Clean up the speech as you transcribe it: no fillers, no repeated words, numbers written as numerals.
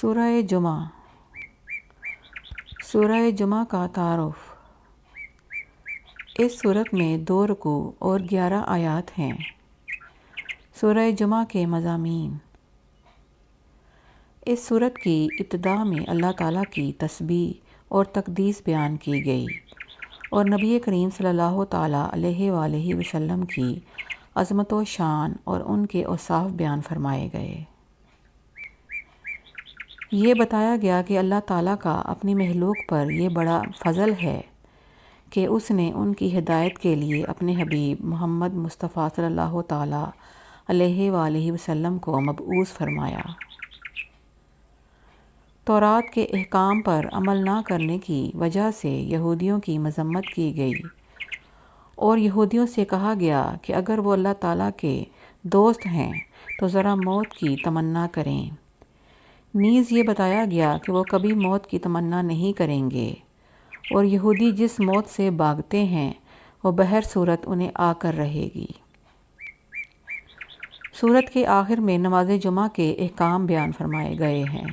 سورہ جمعہ۔ سورہ جمعہ کا تعارف۔ اس سورت میں 2 رکوع اور 11 آیات ہیں۔ سورہ جمعہ کے مضامین۔ اس سورت کی ابتدا میں اللہ تعالیٰ کی تسبیح اور تقدیس بیان کی گئی اور نبی کریم صلی اللہ تعالیٰ علیہ وآلہ وسلم کی عظمت و شان اور ان کے اوصاف بیان فرمائے گئے۔ یہ بتایا گیا کہ اللہ تعالیٰ کا اپنی مخلوق پر یہ بڑا فضل ہے کہ اس نے ان کی ہدایت کے لیے اپنے حبیب محمد مصطفیٰ صلی اللہ تعالیٰ علیہ وآلہ وسلم کو مبعوث فرمایا۔ تورات کے احکام پر عمل نہ کرنے کی وجہ سے یہودیوں کی مذمت کی گئی اور یہودیوں سے کہا گیا کہ اگر وہ اللہ تعالیٰ کے دوست ہیں تو ذرا موت کی تمنا کریں۔ نیز یہ بتایا گیا کہ وہ کبھی موت کی تمنا نہیں کریں گے اور یہودی جس موت سے بھاگتے ہیں وہ بہر صورت انہیں آ کر رہے گی۔ سورت کے آخر میں نماز جمعہ کے احکام بیان فرمائے گئے ہیں۔